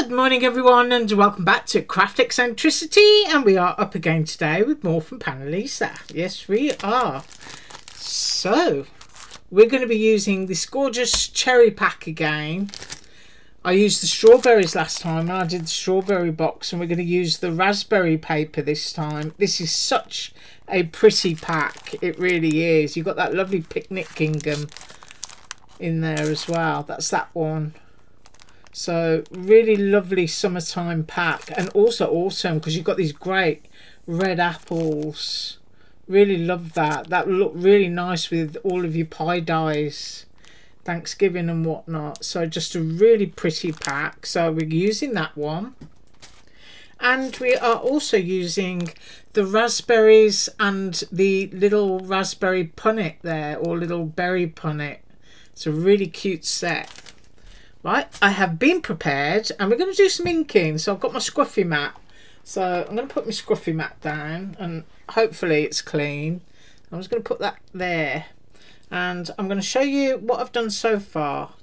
Good morning everyone, and welcome back to Craft Eccentricity, and we are up again today with more from Panalisa. Yes we are. So we're going to be using this gorgeous cherry pack again. I used the strawberries last time and I did the strawberry box, and we're going to use the raspberry paper this time. This is such a pretty pack, it really is. You've got that lovely picnic gingham in there as well, that's that one. So really lovely summertime pack, and also autumn because you've got these great red apples. Really love that. That will look really nice with all of your pie dyes, Thanksgiving and whatnot. So just a really pretty pack. So we're using that one, and we are also using the raspberries and the little raspberry punnet there, or little berry punnet. It's a really cute set. Right, I have been prepared and we're going to do some inking. So I've got my scruffy mat. So I'm going to put my scruffy mat down and hopefully it's clean. I'm just going to put that there. And I'm going to show you what I've done so far.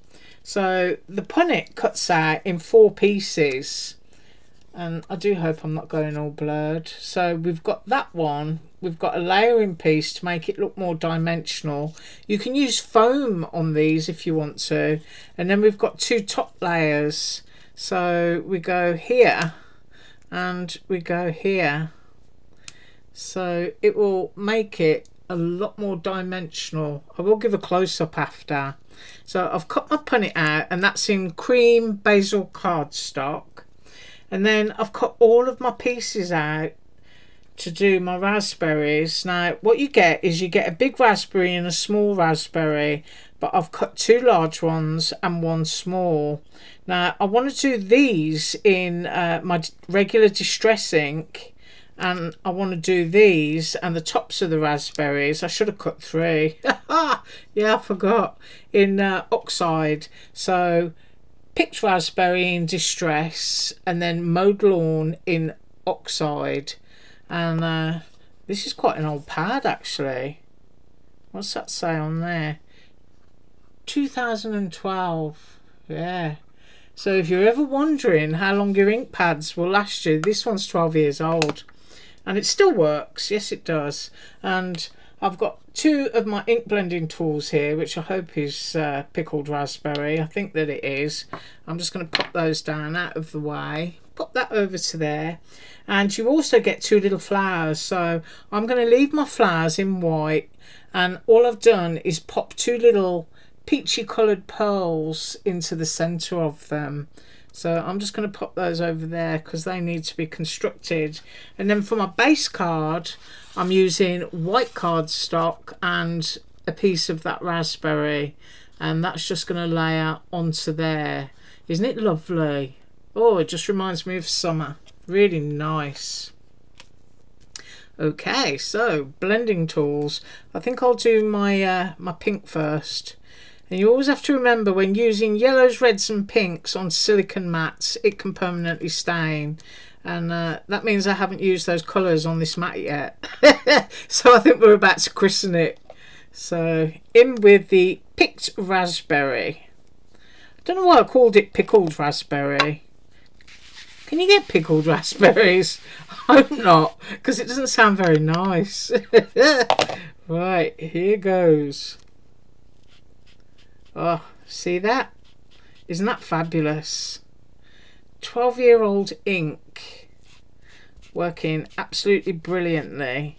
So the punnet cuts out in 4 pieces. And I do hope I'm not going all blurred. So we've got that one. We've got a layering piece to make it look more dimensional. You can use foam on these if you want to. And then we've got 2 top layers. So we go here and we go here. So it will make it a lot more dimensional. I will give a close-up after. So I've cut my punnet out, and that's in cream basil cardstock. And then I've cut all of my pieces out to do my raspberries. Now what you get is you get a big raspberry and a small raspberry, but I've cut 2 large ones and 1 small. Now I want to do these in my regular distress ink, and I want to do these and the tops of the raspberries. I should have cut 3. Yeah, I forgot, in oxide. So picked raspberry in distress, and then mowed lawn in oxide. And this is quite an old pad actually. What's that say on there? 2012. Yeah. So if you're ever wondering how long your ink pads will last you, this one's 12 years old and it still works. Yes it does. And I've got 2 of my ink blending tools here, which I hope is pickled raspberry. I think that it is. I'm just going to pop those down out of the way. Pop that over to there. And you also get 2 little flowers. So I'm going to leave my flowers in white. And all I've done is pop 2 little peachy coloured pearls into the centre of them. So I'm just going to pop those over there because they need to be constructed. And then for my base card, I'm using white cardstock and a piece of that raspberry, and that's just going to lay out onto there. Isn't it lovely? Oh, it just reminds me of summer. Really nice. Okay, so blending tools. I think I'll do my my pink first. And you always have to remember, when using yellows, reds and pinks on silicone mats, it can permanently stain. And that means I haven't used those colours on this mat yet. So I think we're about to christen it. So in with the picked raspberry. I don't know why I called it pickled raspberry. Can you get pickled raspberries? I hope not, because it doesn't sound very nice. Right, here goes. Oh, see that? Isn't that fabulous? 12-year-old ink working absolutely brilliantly.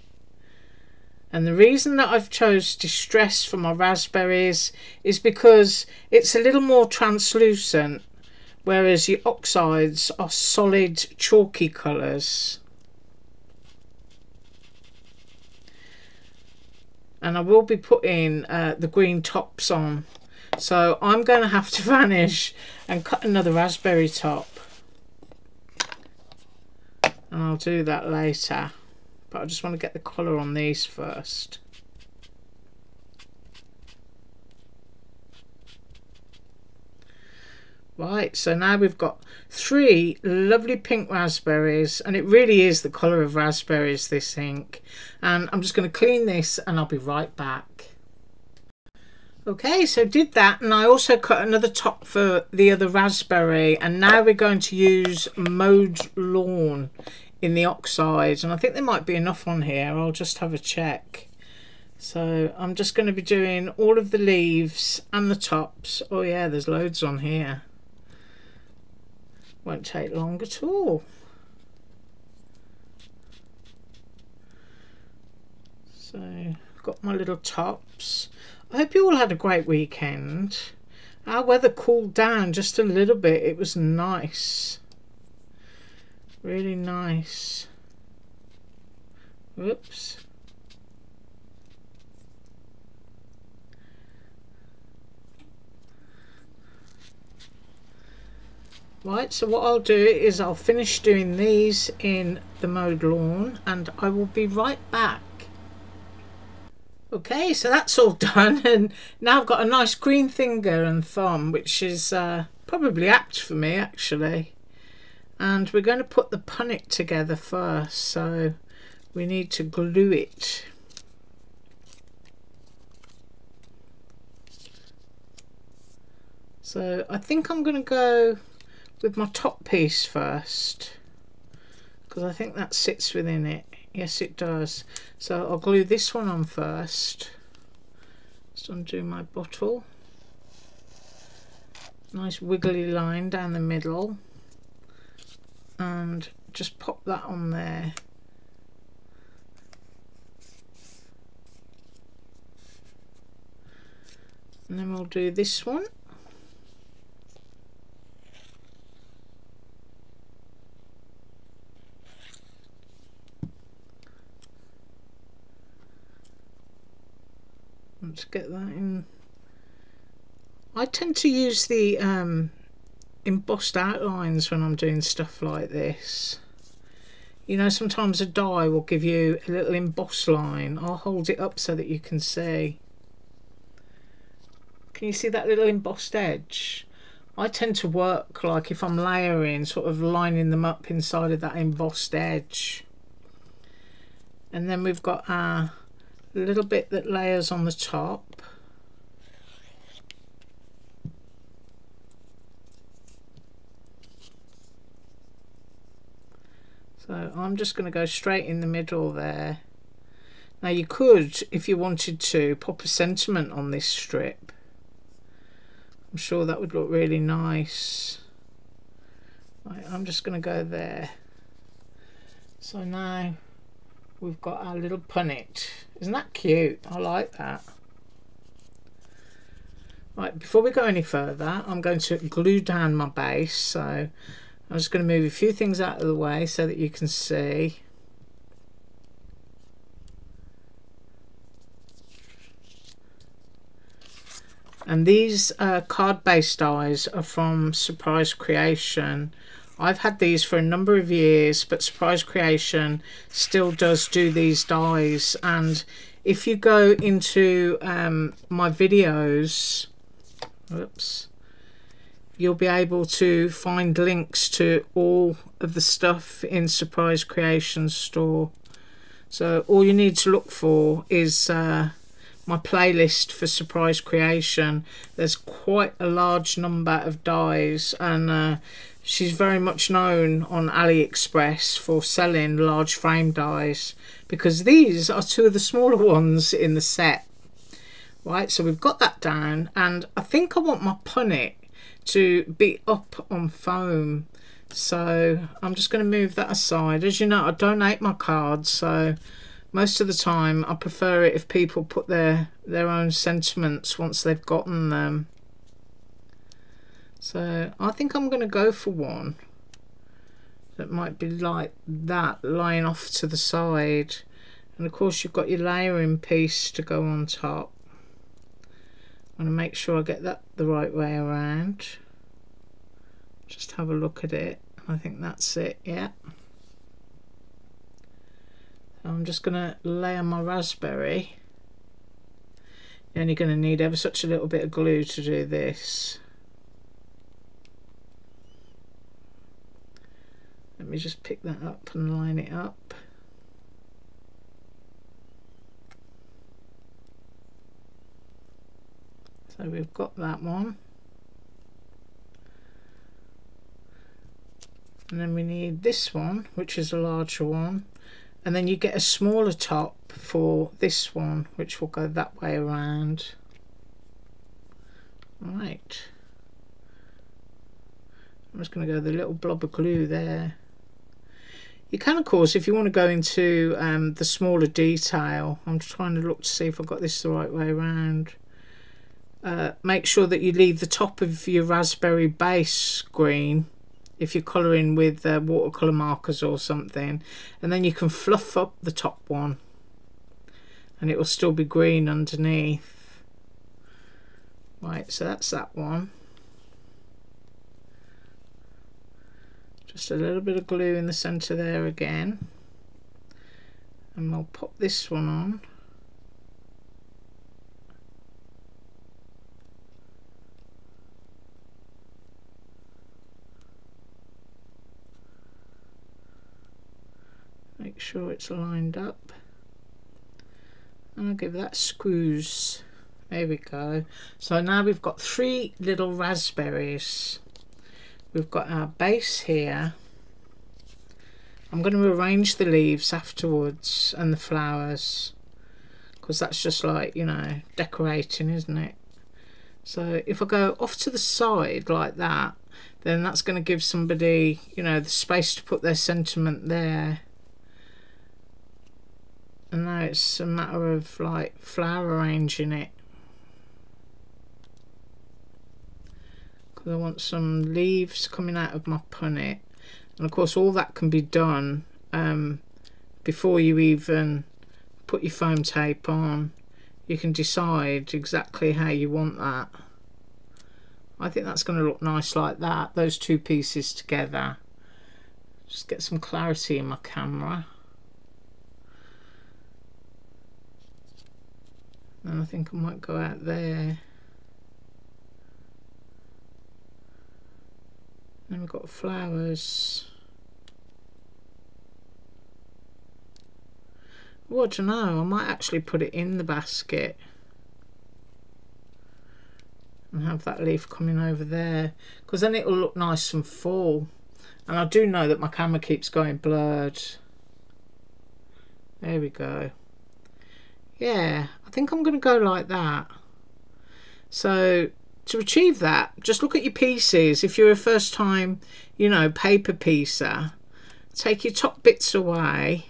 And the reason that I've chose distress for my raspberries is because it's a little more translucent, whereas your oxides are solid chalky colours. And I will be putting the green tops on. So I'm going to have to vanish and cut another raspberry top. And I'll do that later. But I just want to get the colour on these first. Right, so now we've got 3 lovely pink raspberries, and it really is the colour of raspberries, this ink. And I'm just going to clean this and I'll be right back. Okay, so did that, and I also cut another top for the other raspberry, and now we're going to use mowed lawn in the oxide, and I think there might be enough on here. I'll just have a check. So I'm just going to be doing all of the leaves and the tops. Oh yeah, there's loads on here. Won't take long at all. So got my little tops. I hope you all had a great weekend. Our weather cooled down just a little bit. It was nice. Really nice. Whoops. Right, so what I'll do is I'll finish doing these in the mowed lawn and I will be right back. Okay, so that's all done, and now I've got a nice green finger and thumb, which is probably apt for me actually. And we're going to put the punnet together first, so we need to glue it. So I think I'm going to go with my top piece first, because I think that sits within it. Yes, it does. So I'll glue this one on first. Just undo my bottle. Nice wiggly line down the middle. And just pop that on there. And then we'll do this one. Let's get that in. I tend to use the embossed outlines when I'm doing stuff like this. You know, sometimes a die will give you a little embossed line. I'll hold it up so that you can see. Can you see that little embossed edge? I tend to work like if I'm layering, sort of lining them up inside of that embossed edge. And then we've got our little bit that layers on the top. So I'm just going to go straight in the middle there. Now you could, if you wanted to, pop a sentiment on this strip. I'm sure that would look really nice. Right, I'm just going to go there. So now we've got our little punnet. Isn't that cute? I like that. Right, before we go any further, I'm going to glue down my base. So I'm just going to move a few things out of the way so that you can see. And these card base dies are from Surprise Creation. I've had these for a number of years, but Surprise Creation still does do these dies. And if you go into my videos, whoops, you'll be able to find links to all of the stuff in Surprise Creation store. So all you need to look for is my playlist for Surprise Creation. There's quite a large number of dies, and she's very much known on AliExpress for selling large frame dies, because these are two of the smaller ones in the set. Right, so we've got that down, and I think I want my punnet to be up on foam, so I'm just going to move that aside. As you know, I donate my cards, so most of the time I prefer it if people put their own sentiments once they've gotten them. So I think I'm going to go for one that might be like that, lying off to the side. And of course you've got your layering piece to go on top. I'm going to make sure I get that the right way around. Just have a look at it. I think that's it, yeah. So I'm just going to layer my raspberry. You're only going to need ever such a little bit of glue to do this. Let me just pick that up and line it up. So we've got that one. And then we need this one, which is a larger one. And then you get a smaller top for this one, which will go that way around. Right. I'm just going to go with a little blob of glue there. You can, of course, if you want to go into the smaller detail, I'm just trying to look to see if I've got this the right way around. Make sure that you leave the top of your raspberry base green if you're colouring with watercolour markers or something, and then you can fluff up the top one and it will still be green underneath. Right, so that's that one. Just a little bit of glue in the centre there again, and we'll pop this one on. Make sure it's lined up, and I'll give that screws. There we go. So now we've got 3 little raspberries. We've got our base here. I'm going to arrange the leaves afterwards and the flowers, because that's just like, you know, decorating, isn't it? So if I go off to the side like that, then that's going to give somebody, you know, the space to put their sentiment there. And now it's a matter of like flower arranging it, because I want some leaves coming out of my punnet. And of course all that can be done before you even put your foam tape on. You can decide exactly how you want that. I think that's going to look nice like that, those 2 pieces together. Just get some clarity in my camera. And I think I might go out there. Then we've got flowers. Well, I don't know, I might actually put it in the basket and have that leaf coming over there, because then it'll look nice and full. And I do know that my camera keeps going blurred. There we go. Yeah, I think I'm going to go like that. So to achieve that, just look at your pieces. If you're a first time, you know, paper piecer, take your top bits away.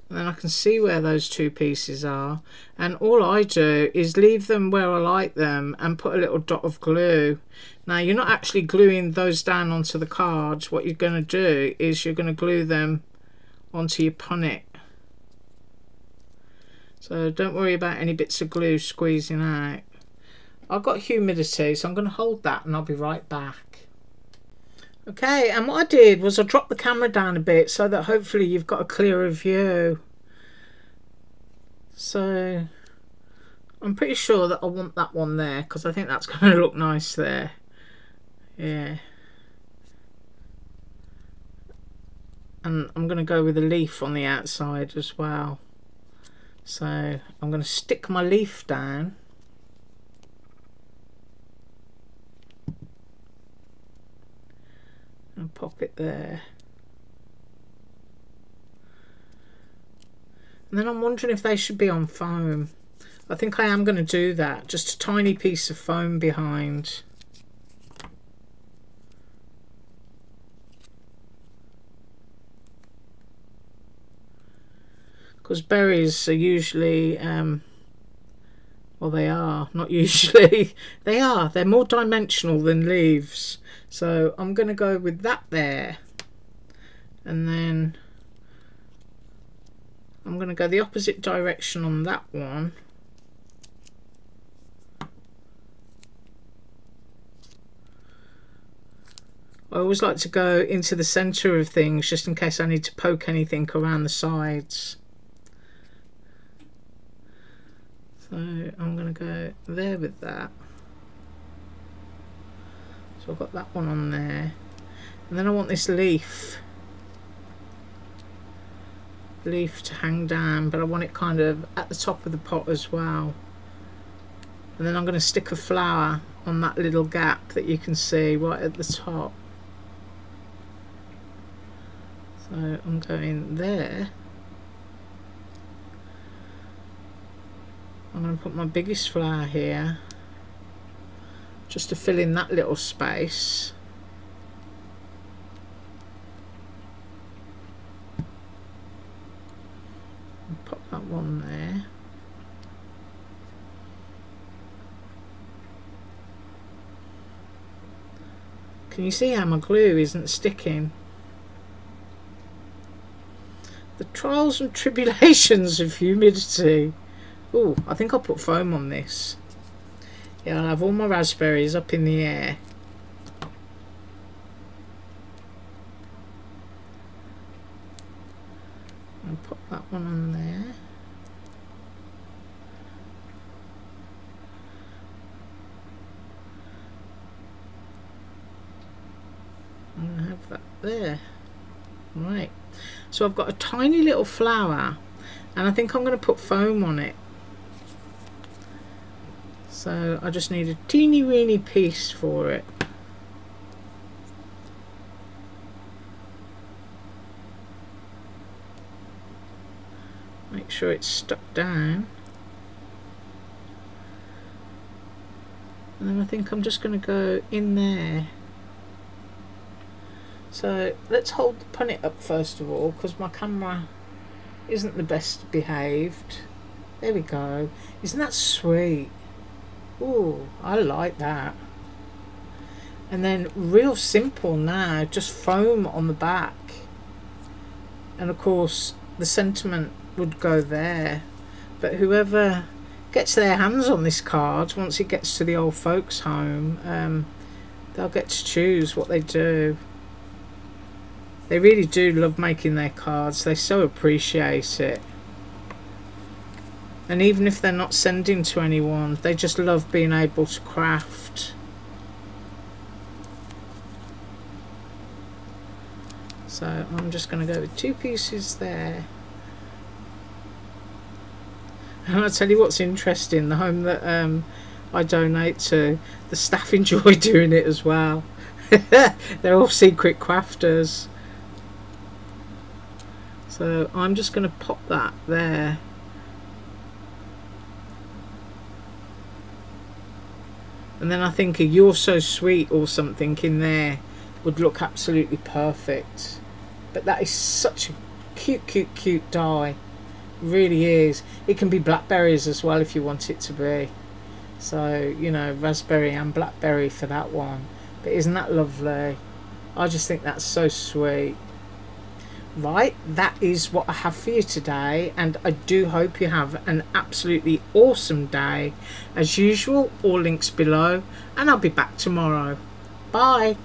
And then I can see where those 2 pieces are, and all I do is leave them where I like them and put a little dot of glue. Now you're not actually gluing those down onto the cards. What you're going to do is you're going to glue them onto your punnet. So don't worry about any bits of glue squeezing out. I've got humidity, so I'm going to hold that and I'll be right back. Okay, and what I did was I dropped the camera down a bit so that hopefully you've got a clearer view. So I'm pretty sure that I want that one there, because I think that's going to look nice there. Yeah. And I'm going to go with a leaf on the outside as well. So I'm going to stick my leaf down. And pop it there. And then I'm wondering if they should be on foam. I think I am going to do that. Just a tiny piece of foam behind. Because berries are usually, well, they are, not usually, they are. They're more dimensional than leaves. So I'm going to go with that there. And then I'm going to go the opposite direction on that one. I always like to go into the centre of things just in case I need to poke anything around the sides. So I'm going to go there with that. So I've got that one on there. And then I want this leaf. leaf to hang down, but I want it kind of at the top of the pot as well. And then I'm going to stick a flower on that little gap that you can see right at the top. So I'm going there. I'm going to put my biggest flower here just to fill in that little space. And pop that one there. Can you see how my glue isn't sticking? The trials and tribulations of humidity. Oh, I think I'll put foam on this. Yeah, I'll have all my raspberries up in the air. I'll put that one on there. I'm going to have that there. Right, so I've got a tiny little flower and I think I'm going to put foam on it. So I just need a teeny weeny piece for it. Make sure it's stuck down. And then I think I'm just going to go in there. So let's hold the punnet up first of all, because my camera isn't the best behaved. There we go. Isn't that sweet? Ooh, I like that. And then real simple now, just foam on the back. And of course the sentiment would go there. But whoever gets their hands on this card, once it gets to the old folks' home, they'll get to choose what they do. They really do love making their cards. They so appreciate it. And even if they're not sending to anyone, they just love being able to craft. So I'm just going to go with 2 pieces there. And I'll tell you what's interesting, the home that I donate to, the staff enjoy doing it as well. They're all secret crafters. So I'm just going to pop that there. And then I think a "You're So Sweet" or something in there would look absolutely perfect. But that is such a cute die. It really is. It can be blackberries as well if you want it to be. So, you know, raspberry and blackberry for that one. But isn't that lovely? I just think that's so sweet. Right, that is what I have for you today, and I do hope you have an absolutely awesome day. As usual, all links below, and I'll be back tomorrow. Bye.